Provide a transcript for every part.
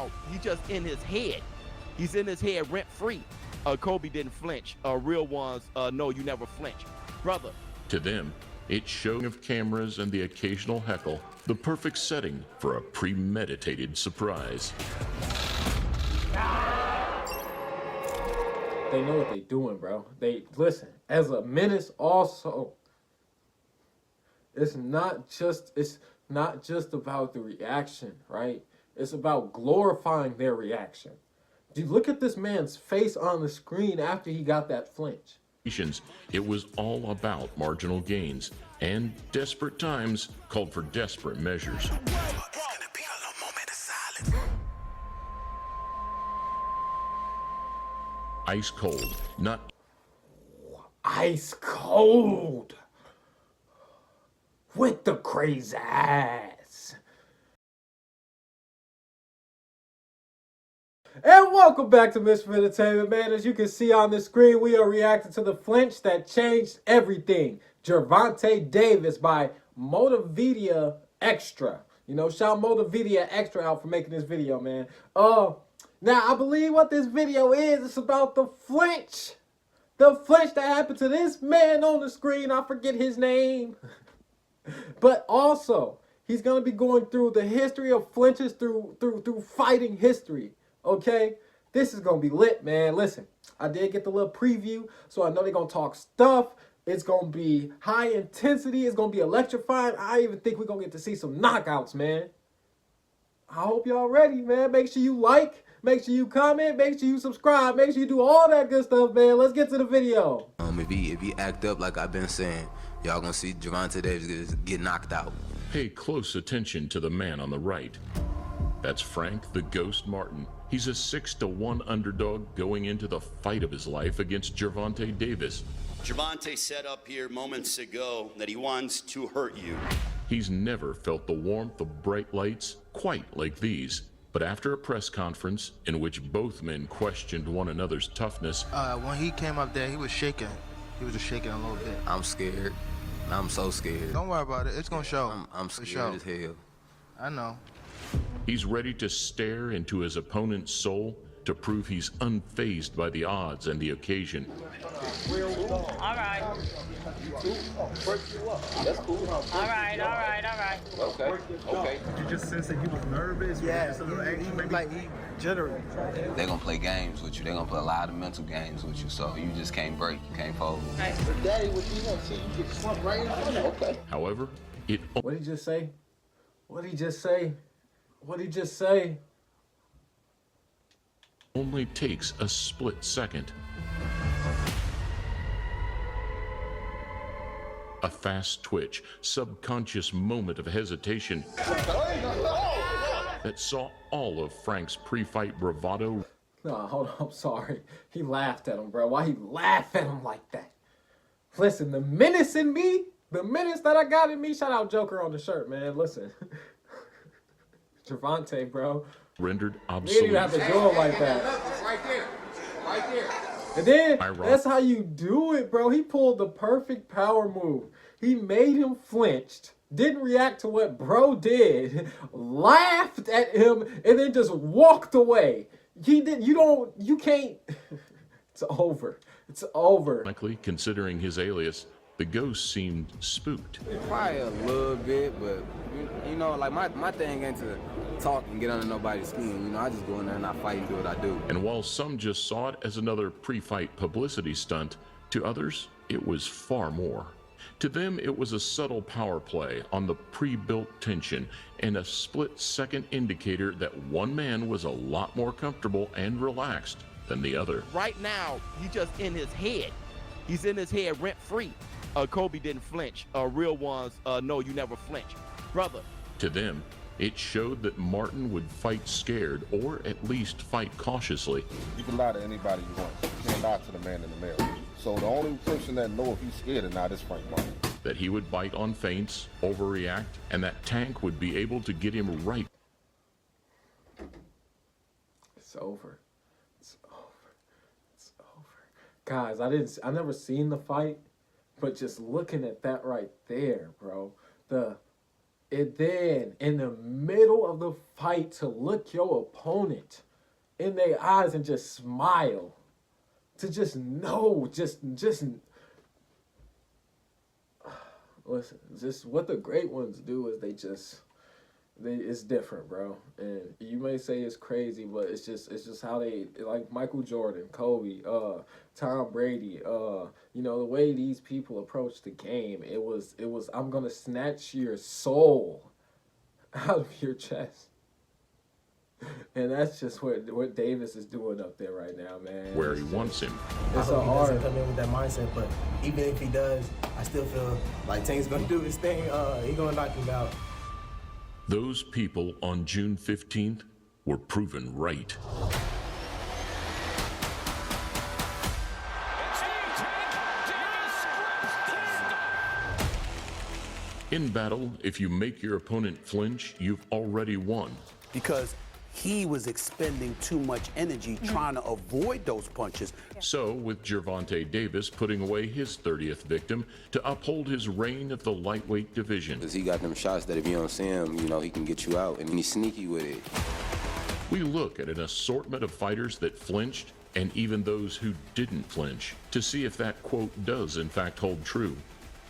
now, you just in his head. He's in his head rent free. Kobe didn't flinch. Real ones, no, you never flinch. Brother. To them, it's showing of cameras and the occasional heckle, the perfect setting for a premeditated surprise. They know what they're doing, bro. They listen, as a menace also, it's not just about the reaction, right? It's about glorifying their reaction. Do you look at this man's face on the screen after he got that flinch? It was all about marginal gains, and desperate times called for desperate measures. It's gonna be a little moment of silence. Ice cold, not ice cold with the crazy ass. And welcome back to Mischief Entertainment, man. As you can see on the screen, we are reacting to the flinch that changed everything. Gervonta Davis by Motivedia Extra. You know, shout Motivedia Extra out for making this video, man. Now, I believe what this video is, it's about the flinch. The flinch that happened to this man on the screen. I forget his name. But also, he's going to be going through the history of flinches through fighting history. Okay? This is going to be lit, man. Listen, I did get the little preview, so I know they're going to talk stuff. It's going to be high intensity. It's going to be electrifying. I even think we're going to get to see some knockouts, man. I hope y'all ready, man. Make sure you like. Make sure you comment, make sure you subscribe, make sure you do all that good stuff, man. Let's get to the video. If he act up like I've been saying, y'all gonna see Gervonta Davis get knocked out. Pay close attention to the man on the right. That's Frank the Ghost Martin. He's a 6-1 underdog going into the fight of his life against Gervonta Davis. Gervonta said up here moments ago that he wants to hurt you. He's never felt the warmth of bright lights quite like these. But after a press conference in which both men questioned one another's toughness, when he came up there, he was shaking. He was just shaking a little bit. I'm scared. I'm so scared. Don't worry about it. It's gonna show. I'm scared as hell. I know. He's ready to stare into his opponent's soul to prove he's unfazed by the odds and the occasion. All right. That's cool. All right. Okay. Did you just sense that he was nervous? Yeah, just a little anxious, maybe? like he jittery. They're gonna play games with you. They're gonna play a lot of mental games with you, so you just can't break. You can't fold. But Daddy, what you want to see you get slumped right in front of. Okay. However, it What did he just say? What did he just say? What did he just say? only takes a split second. A fast twitch, subconscious moment of hesitation that saw all of Frank's pre-fight bravado. No, hold on, I'm sorry. He laughed at him, bro. Why he laugh at him like that? Listen, the menace in me, the menace that I got in me, shout out Joker on the shirt, man. Listen. Gervonta, bro. Rendered You obsolete. didn't have to do it like that. Right there. Right there. And then, that's how you do it, bro. He pulled the perfect power move. He made him flinched, didn't react to what bro did, laughed at him, and then just walked away. You can't. It's over. It's over. Likely, considering his alias, the ghost seemed spooked. Probably a little bit, but you know, like my thing ain't to talk and get under nobody's skin. You know, I just go in there and I fight and do what I do. And while some just saw it as another pre-fight publicity stunt, to others, it was far more. To them, it was a subtle power play on the pre-built tension and a split-second indicator that one man was a lot more comfortable and relaxed than the other. Right now, you just in his head. He's in his head rent-free. Kobe didn't flinch. Real ones, no, you never flinch. Brother. To them, it showed that Martin would fight scared or at least fight cautiously. You can lie to anybody you want. You can't lie to the man in the mirror. So the only person that knows if he's scared or not is Frank Martin. That he would bite on feints, overreact, and that Tank would be able to get him right. It's over. It's over. It's over. Guys, I never seen the fight, but just looking at that right there, bro. And then in the middle of the fight to look your opponent in their eyes and just smile. To just know, just listen, just what the great ones do is it's different, bro. And you may say it's crazy, but it's just how they, like Michael Jordan, Kobe, Tom Brady, you know, the way these people approach the game, it was I'm gonna snatch your soul out of your chest. And that's just what Davis is doing up there right now, man. Where he wants him. It's I hope a he hard. doesn't come in with that mindset, but even if he does, I still feel like Tank's gonna do his thing. He gonna knock him out. Those people on June 15th were proven right. In battle, if you make your opponent flinch, you've already won. Because he was expending too much energy trying to avoid those punches. So, with Gervonta Davis putting away his 30th victim to uphold his reign of the lightweight division. Because he got them shots that if you don't see him, you know, he can get you out, and he's sneaky with it. We look at an assortment of fighters that flinched and even those who didn't flinch to see if that quote does in fact hold true.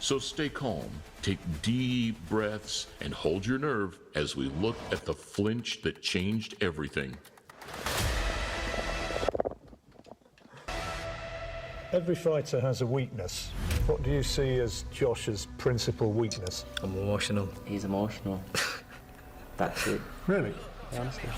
So stay calm, take deep breaths, and hold your nerve as we look at the flinch that changed everything. Every fighter has a weakness. What do you see as Josh's principal weakness? I'm emotional. He's emotional. That's it. Really? Honestly.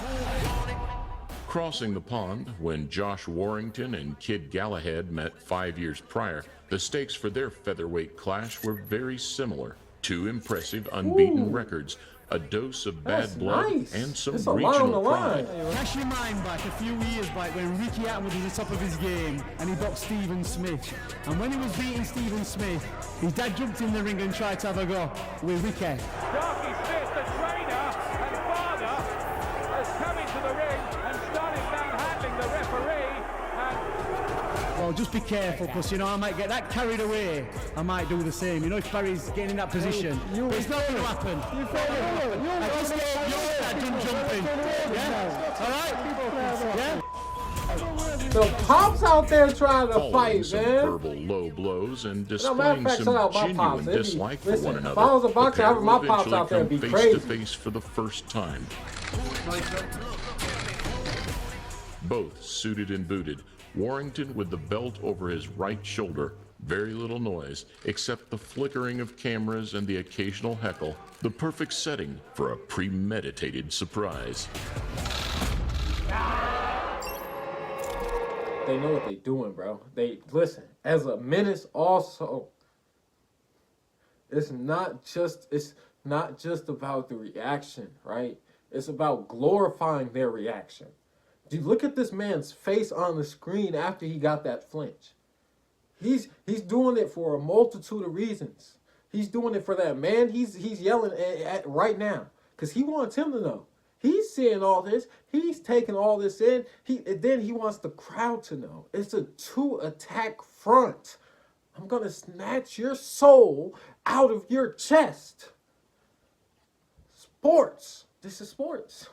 Crossing the pond, when Josh Warrington and Kid Galahad met 5 years prior, the stakes for their featherweight clash were very similar. Two impressive unbeaten records, a dose of bad blood, and some regional pride. Cash your mind back a few years back when Ricky Hatton was at the top of his game and he boxed Stephen Smith. And when he was beating Stephen Smith, his dad jumped in the ring and tried to have a go with Ricky. Darky Smith, the trainer and father, has come into the ring and started manhandling the referee. Well, just be careful, because, you know, I might get that carried away. I might do the same. You know, if Barry's getting in that position. But it's not going to happen. I just hope your dad didn't jump in. Yeah? All right? Yeah? So Pop's out there trying to Following fight, some man. verbal low blows and matter of displaying fact, shout out my some Pops. genuine dislike for Listen, one if another. I was a the boxer, pair having my will Pops eventually out there would be come crazy. face to face for the first time. Both suited and booted. Warrington with the belt over his right shoulder. Very little noise, except the flickering of cameras and the occasional heckle. The perfect setting for a premeditated surprise. They know what they're doing, bro. They listen, as a menace also, it's not just about the reaction, right? It's about glorifying their reaction. Do you look at this man's face on the screen after he got that flinch? He's doing it for a multitude of reasons. He's doing it for that man he's yelling at right now, because he wants him to know. He's seeing all this. He's taking all this in. Then he wants the crowd to know. It's a two-attack front. I'm going to snatch your soul out of your chest. Sports. This is sports.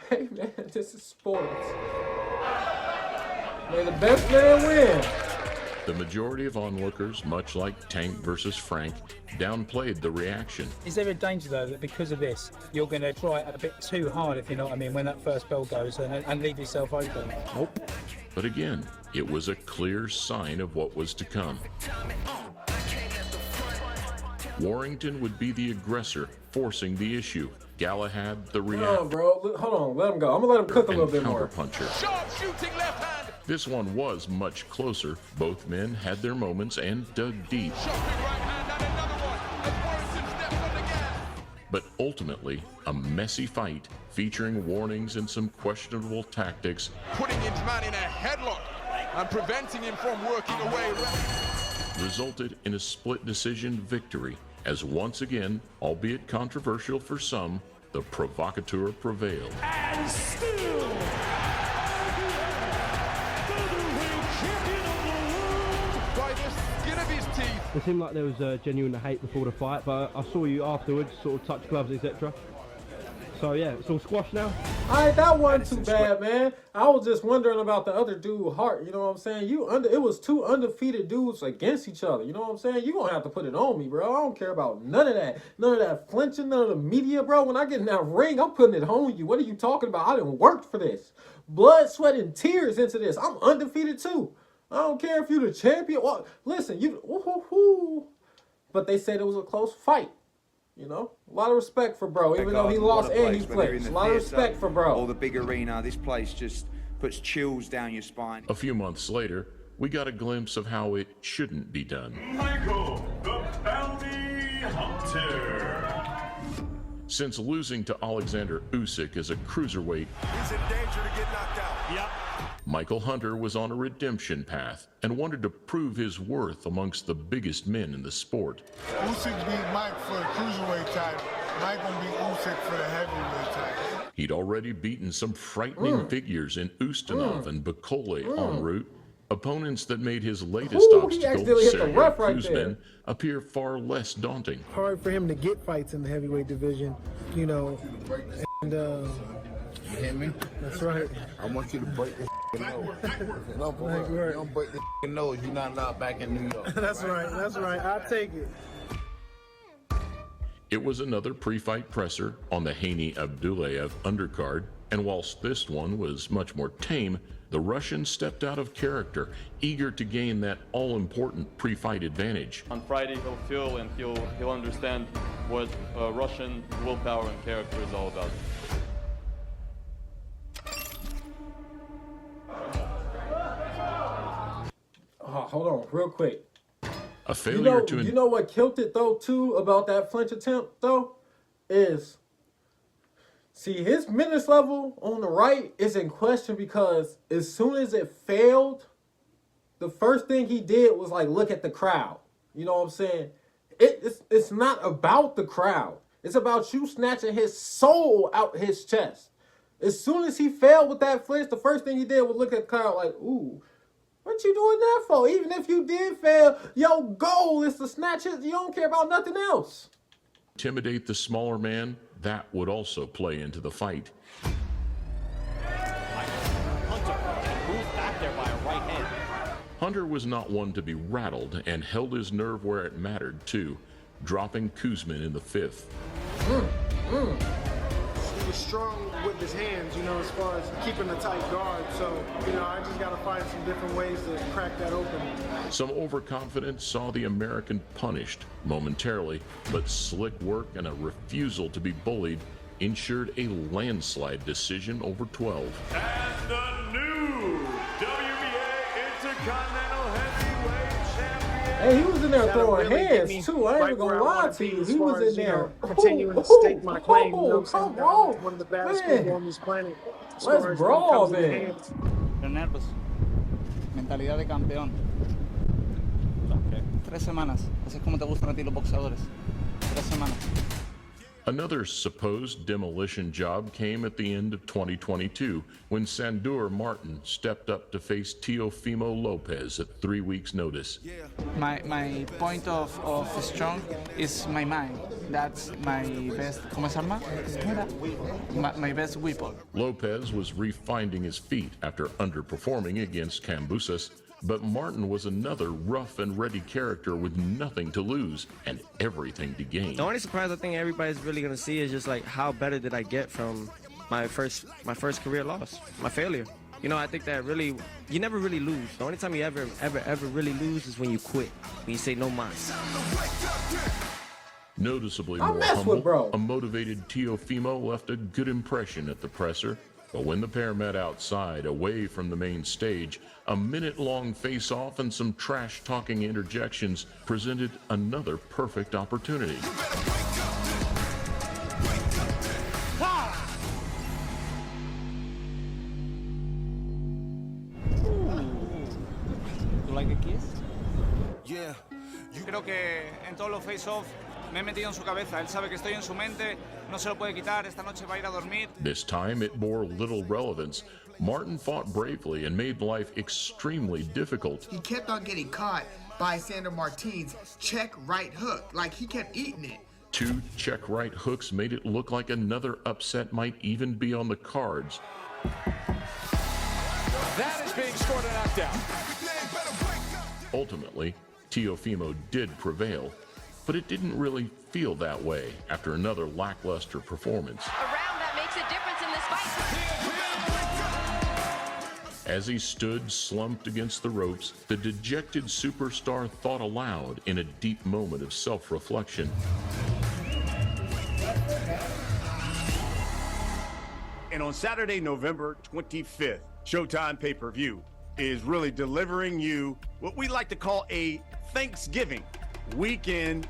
Hey, man, this is sports. May the best man win. The majority of onlookers, much like Tank versus Frank, downplayed the reaction. Is there a danger, though, that because of this, you're going to try it a bit too hard, if you know what I mean, when that first bell goes and leave yourself open? Nope. But again, it was a clear sign of what was to come. Warrington would be the aggressor, forcing the issue. Galahad, the reactor. Hold on, bro. Hold on. Let him go. I'm going to let him cook a little bit more. Counterpuncher. Sharp shooting left hand. This one was much closer. Both men had their moments and dug deep. Chopping right hand and another one. As Warrington steps on the gas. But ultimately, a messy fight featuring warnings and some questionable tactics. Putting his man in a headlock and preventing him from working away. Resulted in a split decision victory, as once again, albeit controversial for some, the provocateur prevailed. And still, featherweight champion of the world by skin of his teeth. It seemed like there was genuine hate before the fight, but I saw you afterwards sort of touch gloves, etc. So yeah, it's all squashed now. Alright, that wasn't too bad, man. I was just wondering about the other dude, Hart. You know what I'm saying? It was two undefeated dudes against each other. You know what I'm saying? You gonna have to put it on me, bro. I don't care about none of that. None of that flinching, none of the media, bro. When I get in that ring, I'm putting it on you. What are you talking about? I didn't work for this. Blood, sweat, and tears into this. I'm undefeated too. I don't care if you're the champion. Well, listen, but they said it was a close fight. You know, a lot of respect for bro, even though he lost and he flinched. A lot of respect for bro. Or the big arena, this place just puts chills down your spine. A few months later, we got a glimpse of how it shouldn't be done. Michael, the Bounty Hunter. Since losing to Alexander Usyk as a cruiserweight, He's in danger to get knocked out. Yep. Michael Hunter was on a redemption path and wanted to prove his worth amongst the biggest men in the sport. Usyk beat Mike for the cruiserweight title. Mike gonna beat Usyk for the heavyweight title. He'd already beaten some frightening figures in Ustinov and Bacole en route, opponents that made his latest obstacle, Sergey Kuzmin, appear far less daunting. Hard for him to get fights in the heavyweight division, you know, and you hear me? That's right. I want you to break this nose. If you don't break this nose, you're not allowed back in New York. That's right. That's right. I'll take it. It was another pre-fight presser on the Haney Abdullayev undercard, and whilst this one was much more tame, the Russian stepped out of character, eager to gain that all-important pre-fight advantage. On Friday, he'll feel and he'll understand what Russian willpower and character is all about. Hold on, real quick. A failure you know what killed it though too about that flinch attempt though is, see, his menace level on the right is in question because as soon as it failed, the first thing he did was like look at the crowd. You know what I'm saying? It's not about the crowd. It's about you snatching his soul out his chest. As soon as he failed with that flinch, the first thing he did was look at the crowd like, ooh. What you doing that for? Even if you did fail, your goal is to snatch it. You don't care about nothing else. Intimidate the smaller man, that would also play into the fight. Hunter was not one to be rattled and held his nerve where it mattered too, dropping Kuzmin in the fifth. He was strong with his hands, you know, as far as keeping a tight guard. So, you know, I just got to find some different ways to crack that open. Some overconfidence saw the American punished momentarily, but slick work and a refusal to be bullied ensured a landslide decision over 12. And the new WBA Intercontinental Heavyweight Champion. Hey, he was in there throwing hands too. I ain't even gonna lie to you. He was in there continuing to stake my claim. You know what I'm saying? One of the baddest people on this planet. Let's brawl, man. Nervos. Mentalidad de campeón. 3 semanas. Así es como te gustan a ti los boxeadores. 3 semanas. Another supposed demolition job came at the end of 2022 when Sandor Martin stepped up to face Teofimo Lopez at 3 weeks' notice. My point of strong is my mind. That's my best. ¿Cómo se llama? My best weapon. Lopez was refinding his feet after underperforming against Cambuses. But Martin was another rough and ready character with nothing to lose and everything to gain. The only surprise I think everybody's really gonna see is just like how better did I get from my first career loss, my failure. You know, I think that really, you never really lose. The only time you ever really lose is when you quit, when you say no mas. Noticeably more humble, a motivated Teofimo left a good impression at the presser. But when the pair met outside, away from the main stage, a minute-long face-off and some trash-talking interjections presented another perfect opportunity. You like a kiss? Yeah. Creo que en todos los face-off me he metido en su cabeza. Él sabe que estoy en su mente, no se lo puede quitar. Esta noche va a ir a dormir. This time it bore little relevance. Martin fought bravely and made life extremely difficult. He kept on getting caught, by Sandor Martin's check right hook. Like, he kept eating it. 2 check right hooks made it look like another upset might even be on the cards. That is being scored a knockdown. Ultimately, Teofimo did prevail, but it didn't really feel that way after another lackluster performance. A round that makes a difference in this fight. As he stood slumped against the ropes, the dejected superstar thought aloud in a deep moment of self-reflection. And on Saturday, November 25th, Showtime pay-per-view is really delivering you what we like to call a Thanksgiving weekend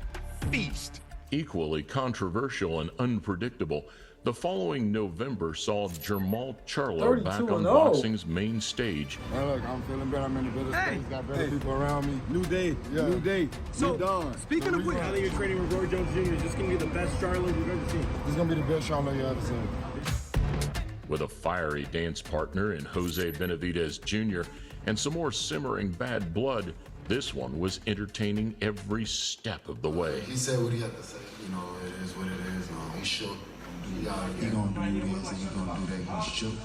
feast. Equally controversial and unpredictable, the following November saw Jermall Charlo back on boxing's main stage. Hey, look, I'm feeling better. I'm in a better space. Got better people around me. New day. Yeah. New day. So, new dawn. Speaking of which, I think you're training with Roy Jones Jr. Is this going to be the best Charlo you've ever seen? This is going to be the best Charlo you've ever seen. With a fiery dance partner in Jose Benavidez Jr. and some more simmering bad blood, this one was entertaining every step of the way. He said what he had to say. You know, it is what it is. He's shook. He gonna do this and he gonna do that. He's shook.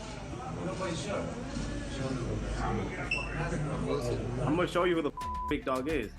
I'm gonna show you who the big dog is.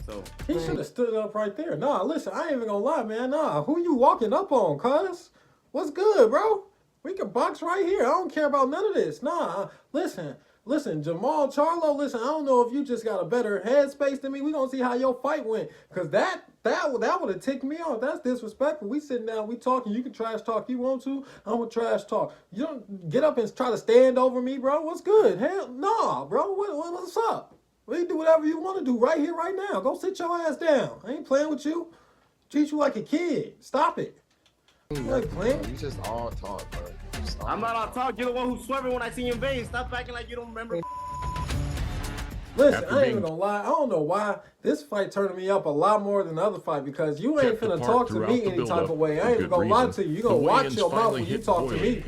So he should have stood up right there. Nah, listen, I ain't even gonna lie, man. Nah, who you walking up on, cuz? What's good, bro? We can box right here. I don't care about none of this. Nah, listen, Jermall Charlo, listen, I don't know if you just got a better headspace than me. We gonna see how your fight went. Cause that would have ticked me off. That's disrespectful. We sitting down, we talking, you can trash talk you want to. I'm gonna trash talk. You don't get up and try to stand over me, bro. What's good? Hell, nah, bro. What's up? We do whatever you want to do right here, right now. Go sit your ass down. I ain't playing with you. Treat you like a kid. Stop it. You just all talk, bro. I'm not all talk. You're the one who's swerving when I see you in veins. Stop acting like you don't remember. Listen, I ain't even gonna lie. I don't know why this fight turned me up a lot more than the other fight because you ain't finna talk to me any type of way. I ain't even gonna lie to you. You gonna watch your mouth when you talk to me.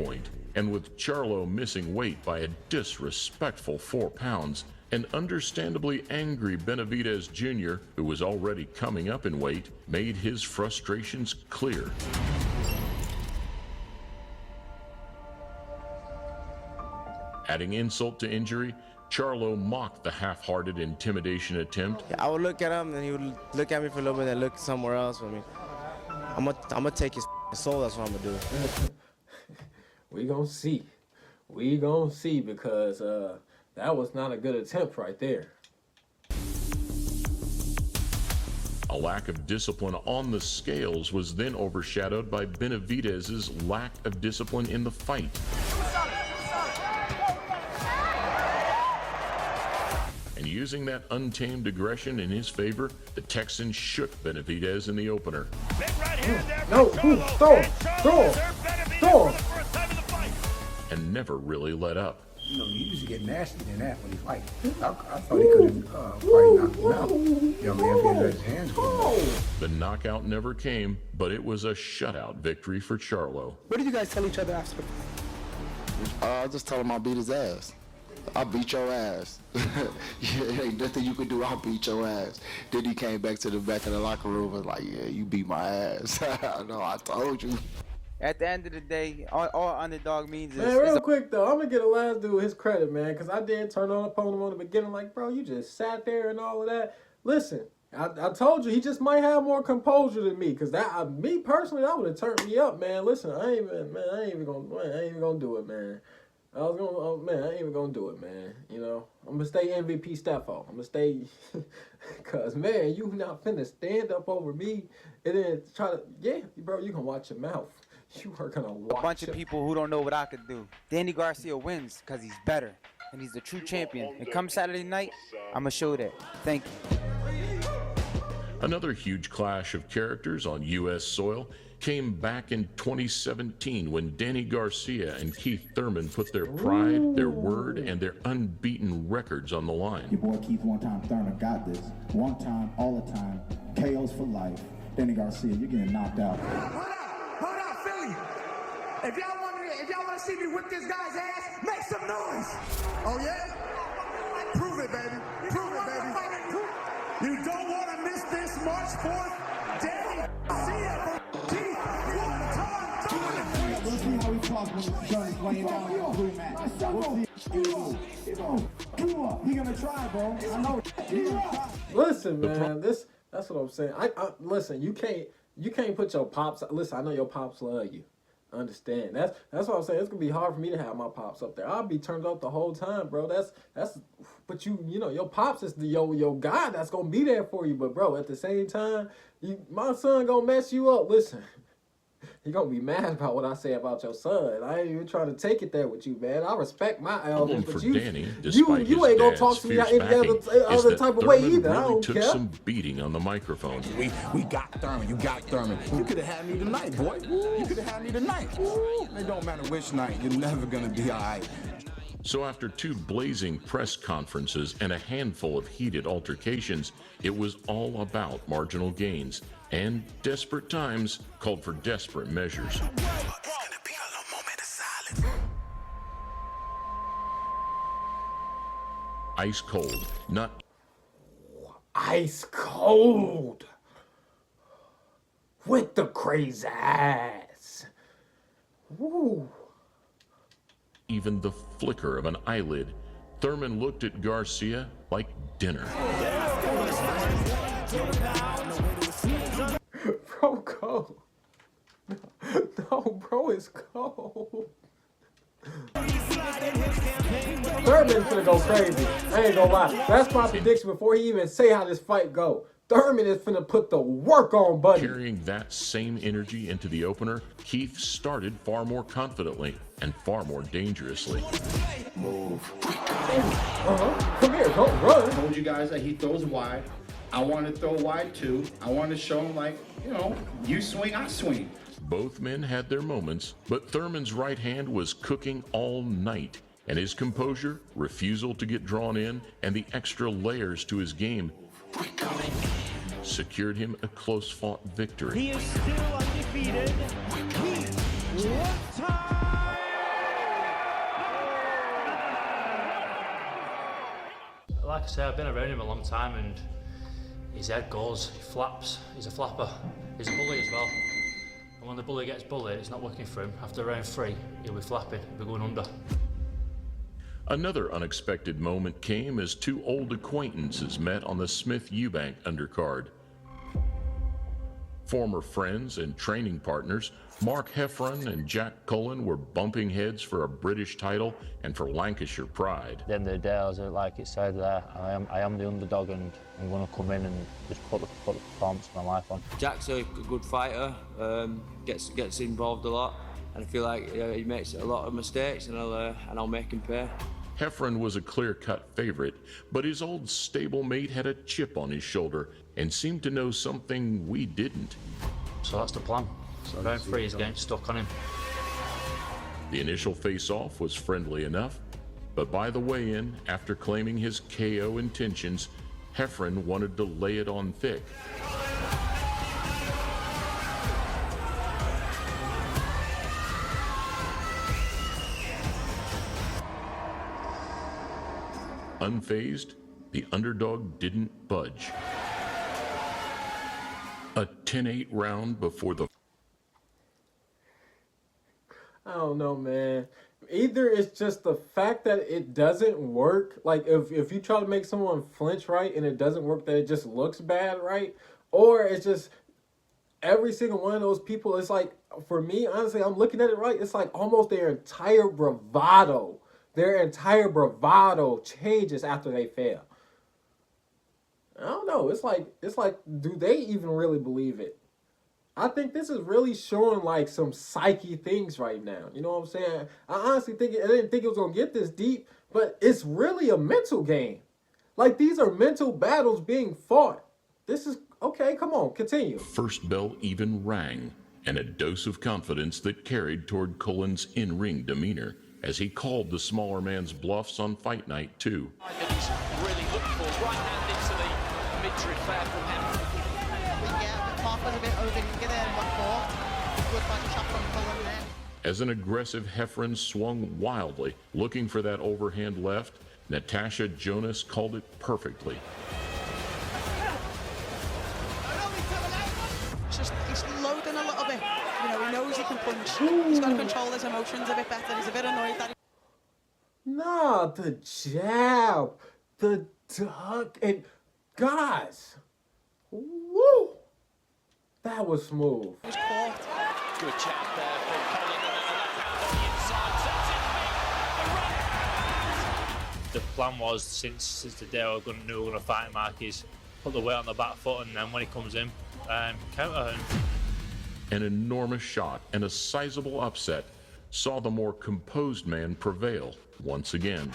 And with Charlo missing weight by a disrespectful 4 pounds, an understandably angry Benavidez Jr., who was already coming up in weight, made his frustrations clear. Adding insult to injury, Charlo mocked the half-hearted intimidation attempt. I would look at him, and he would look at me for a little bit and look somewhere else. I mean, I'm gonna take his soul. That's what I'm gonna do. We gonna see. We gonna see because that was not a good attempt right there. A lack of discipline on the scales was then overshadowed by Benavidez's lack of discipline in the fight. And using that untamed aggression in his favor, the Texan shook Benavidez in the opener. No, throw him. And never really let up. You know, he usually get nasty than that when he fights. I thought he could have probably knocked him out. You know, if he had let his hands go. The knockout never came, but it was a shutout victory for Charlo. What did you guys tell each other after? I just told him I'll beat his ass. I'll beat your ass. Yeah, ain't nothing you can do. I'll beat your ass. Then he came back to the back of the locker room and was like, yeah, you beat my ass. No, I told you. At the end of the day, all underdog means is... Man, real quick, though, I'm going to get the last dude his credit, man, because I did turn on upon him on the beginning like, bro, you just sat there and all of that. Listen, I told you, he just might have more composure than me, because me personally, that would have turned me up, man. Listen, I ain't even going to do it, man. I ain't even gonna do it, man. You know, I'm gonna stay MVP Steffo. I'm gonna stay, cause man, you not finna stand up over me and then try to, bro, you can watch your mouth. You are gonna watch. A bunch of people who don't know what I could do. Danny Garcia wins cause he's better and he's the true champion. And come Saturday night, I'm gonna show that. Thank you. Another huge clash of characters on U.S. soil came back in 2017 when Danny Garcia and Keith Thurman put their pride, their word, and their unbeaten records on the line. Your boy Keith, one time Thurman got this. One time, all the time. KOs for life. Danny Garcia, you're getting knocked out. Hold up, Philly. If y'all want to see me whip this guy's ass, make some noise. Oh yeah? Prove it, baby. Prove it, baby. You fourth, Danny Garcia from Teeth. We'll see how he talks when he's done laying down on the blue mat. We'll see. He gonna try, bro. I know. He gonna try. Listen, man, that's what I'm saying. Listen, you can't put your pops. Listen, I know your pops love you. Understand. That's what I'm saying. It's gonna be hard for me to have my pops up there. I'll be turned up the whole time, bro. But you know, your pops is your guy that's gonna be there for you. But bro, at the same time, my son gonna mess you up. Listen. You're going to be mad about what I say about your son. I ain't even trying to take it there with you, man. I respect my elders, but you ain't going to talk to me any other type of way either. I don't care. Took some beating on the microphone. We got Thurman. You got Thurman. You could have had me tonight, boy. You could have had me tonight. It don't matter which night. You're never going to be all right. So after 2 blazing press conferences and a handful of heated altercations, it was all about marginal gains, and desperate times called for desperate measures. Ice cold, not ice cold with the crazy ass. Woo. Even the flicker of an eyelid, Thurman looked at Garcia like dinner. Bro, cold. No, bro, it's cold. Thurman's gonna go crazy. I ain't gonna lie. That's my prediction before he even say how this fight go. Thurman is finna put the work on, buddy. Carrying that same energy into the opener, Keith started far more confidently and far more dangerously. Move. Come here, don't run. I told you guys that he throws wide. I want to throw wide too. I want to show him, like, you know, you swing, I swing. Both men had their moments, but Thurman's right hand was cooking all night, and his composure, refusal to get drawn in, and the extra layers to his game secured him a close-fought victory. He is still undefeated. One time. Like I say, I've been around him a long time, and his head goes, he flaps, he's a flapper. He's a bully as well. And when the bully gets bullied, it's not working for him. After round 3, he'll be flapping, he'll be going under. Another unexpected moment came as 2 old acquaintances met on the Smith-Eubank undercard. Former friends and training partners, Mark Heffron and Jack Cullen, were bumping heads for a British title and for Lancashire pride. At the end of the day, I was like it said there, I am the underdog, and I'm going to come in and just put the performance of my life on. Jack's a good fighter, gets involved a lot, and I feel like he makes a lot of mistakes, and I'll make him pay. Heffron was a clear-cut favorite, but his old stablemate had a chip on his shoulder and seemed to know something we didn't. So that's the plan. So round 3 is getting stuck on him. The initial face-off was friendly enough, but by the weigh-in, after claiming his KO intentions, Heffron wanted to lay it on thick. Unfazed, the underdog didn't budge. A 10-8 round before the... I don't know, man. Either it's just the fact that it doesn't work. Like, if you try to make someone flinch right and it doesn't work, that it just looks bad, right? Or it's just every single one of those people, it's like, for me, honestly, I'm looking at it right, it's like almost their entire bravado. Their entire bravado changes after they fail. I don't know. It's like, do they even really believe it? I think this is really showing like some psyche things right now. You know what I'm saying? I honestly think I didn't think it was gonna get this deep, but it's really a mental game. Like, these are mental battles being fought. This is okay. Come on, continue. First bell even rang, and a dose of confidence that carried toward Cullen's in-ring demeanor as he called the smaller man's bluffs on fight night too. Really looked for right hand into the mid-trip fair from him. As an aggressive Heffron swung wildly, looking for that overhand left, Natasha Jonas called it perfectly. he's loading a little bit. You know, he knows he can punch. He's got to control his emotions a bit better. He's a bit annoyed that Nah, the jab, the duck, and guys, woo, that was smooth. he was caught. Good jab there from Cullen, and then a left hand on the inside. The plan was since the day we were going to fight Mark is put the weight on the back foot, and then when he comes in, counter. An enormous shot and a sizable upset saw the more composed man prevail once again.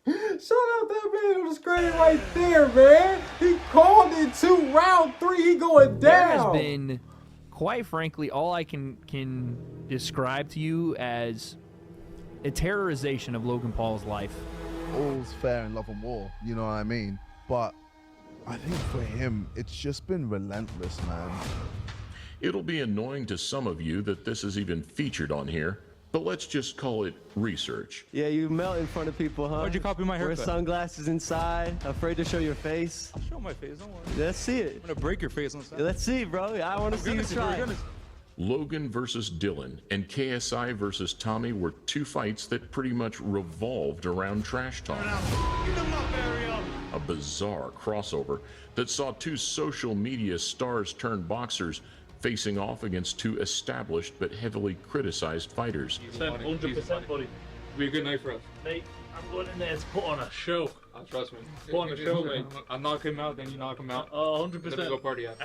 Shout out that man on the screen right there, man. He called it too. Round 3, he going down. There has been, quite frankly, all I can describe to you as a terrorization of Logan Paul's life. All's fair in love and war, you know what I mean? But I think for him, it's just been relentless, man. It'll be annoying to some of you that this is even featured on here, but let's just call it research. Yeah, you melt in front of people, huh? Why'd you copy my haircut? Wear sunglasses inside, afraid to show your face. I'll show my face, don't worry. Let's see it. I'm gonna break your face on Saturday. Let's see, bro. I want to see you try. Logan versus Dillon and KSI versus Tommy were two fights that pretty much revolved around trash talk. A bizarre crossover that saw two social media stars turned boxers facing off against two established but heavily criticized fighters. 100%, buddy. Be a good night for us. Mate, I'm going in there to put on a show. Trust me. Put on a show, mate. I'll knock him out, then you knock him out. Oh, 100%. Then we go party out.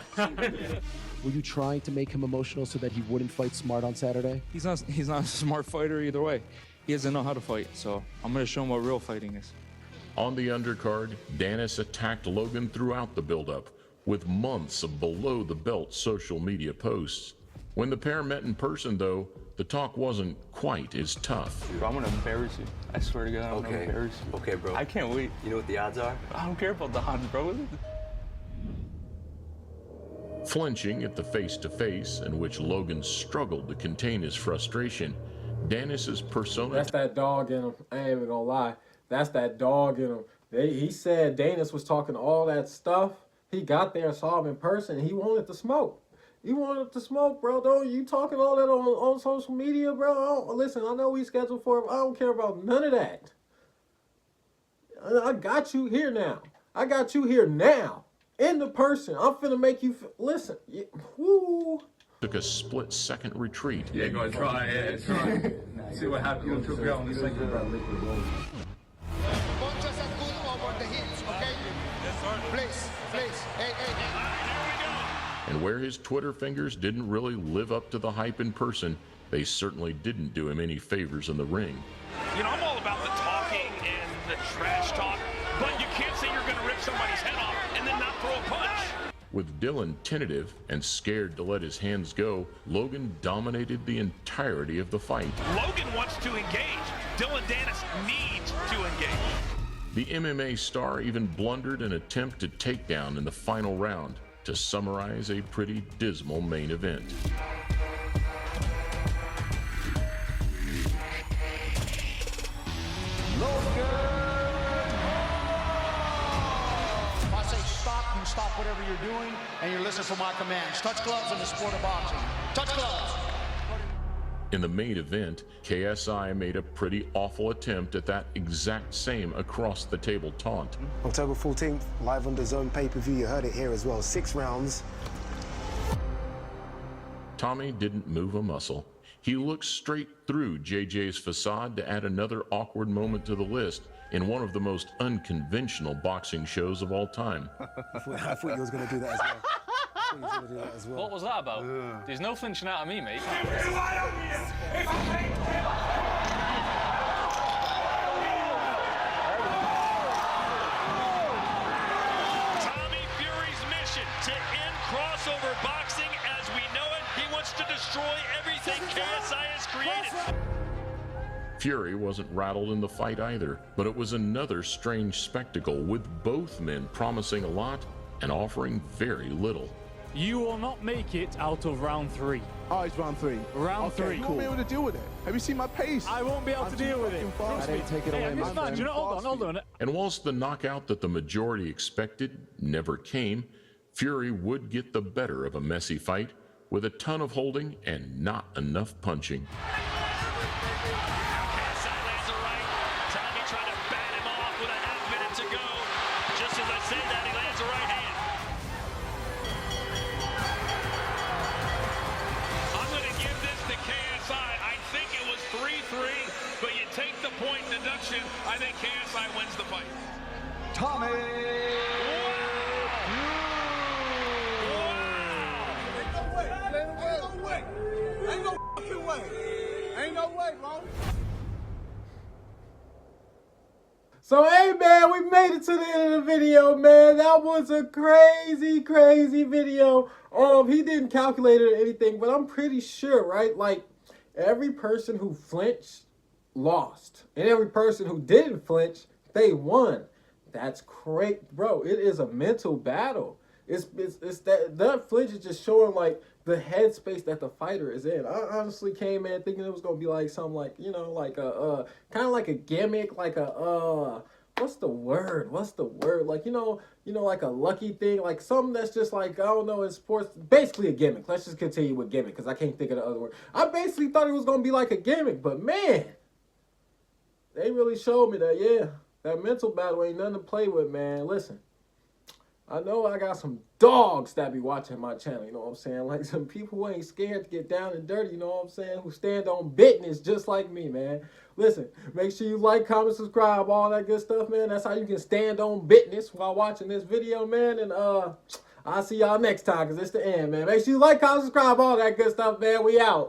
Were you trying to make him emotional so that he wouldn't fight smart on Saturday? He's not a smart fighter either way. He doesn't know how to fight, so I'm going to show him what real fighting is. On the undercard, Danis attacked Logan throughout the buildup, with months of below-the-belt social media posts. When the pair met in person, though, the talk wasn't quite as tough. Bro, I'm gonna embarrass you. I swear to God, I'm gonna embarrass you. Okay, bro. I can't wait. You know what the odds are? I don't care about the odds, bro. Flinching at the face-to-face, in which Logan struggled to contain his frustration, Danis's persona... That's that dog in him. I ain't even gonna lie. That's that dog in him. He said Danis was talking all that stuff. He got there and saw him in person, and he wanted to smoke. You wanted to smoke, bro. Don't you talking all that on social media, bro? Listen, I know we scheduled for him. I don't care about none of that. I got you here now. I got you here now. In the person. I'm finna make you... Listen. Woo. Took a split-second retreat. Yeah, go ahead, try it. Try. See what happens. You'll took out on the second. Punches are good over the hips, okay? Please. Hey. And where his Twitter fingers didn't really live up to the hype in person, they certainly didn't do him any favors in the ring. You know, I'm all about the talking and the trash talk, but you can't say you're going to rip somebody's head off and then not throw a punch. With Dillon tentative and scared to let his hands go, Logan dominated the entirety of the fight. Logan wants to engage. Dillon Danis needs to engage. The MMA star even blundered an attempt to take down in the final round, to summarize a pretty dismal main event. If I say stop, you stop whatever you're doing, and you're listening for my commands. Touch gloves in the sport of boxing. Touch gloves. In the main event, KSI made a pretty awful attempt at that exact same across-the-table taunt. October 14th, live on the Zone pay-per-view. You heard it here as well. 6 rounds. Tommy didn't move a muscle. He looked straight through JJ's facade to add another awkward moment to the list in one of the most unconventional boxing shows of all time. I thought you was going to do that as well. What was that about? There's no flinching out of me, mate. Tommy Fury's mission to end crossover boxing as we know it. He wants to destroy everything KSI has created. Fury wasn't rattled in the fight either, but it was another strange spectacle with both men promising a lot and offering very little. You will not make it out of round 3. Oh, it's round 3. Round okay, 3. You won't be able to deal with it. Have you seen my pace? I won't be able to deal with it. I didn't take it away, man. Hold on. And whilst the knockout that the majority expected never came, Fury would get the better of a messy fight with a ton of holding and not enough punching. I think KSI wins the fight. Tommy! Ain't no fucking way. Ain't no way, bro. So, hey, man, we made it to the end of the video, man. That was a crazy, crazy video. He didn't calculate it or anything, but I'm pretty sure, right? Like, every person who flinched lost. And every person who didn't flinch, they won. That's great, bro. It is a mental battle. It's that flinch is just showing like the headspace that the fighter is in. I honestly came in thinking it was gonna be like something like, you know, like a kind of like a gimmick, like a what's the word? Like, you know, like a lucky thing, like something that's just like, I don't know, in sports, basically a gimmick. Let's just continue with gimmick because I can't think of the other word. I basically thought it was gonna be like a gimmick, but man, they really showed me that, yeah, that mental battle ain't nothing to play with, man. Listen, I know I got some dogs that be watching my channel, you know what I'm saying? Like some people who ain't scared to get down and dirty, you know what I'm saying? Who stand on business just like me, man. Listen, make sure you like, comment, subscribe, all that good stuff, man. That's how you can stand on business while watching this video, man. And I'll see y'all next time because it's the end, man. Make sure you like, comment, subscribe, all that good stuff, man. We out.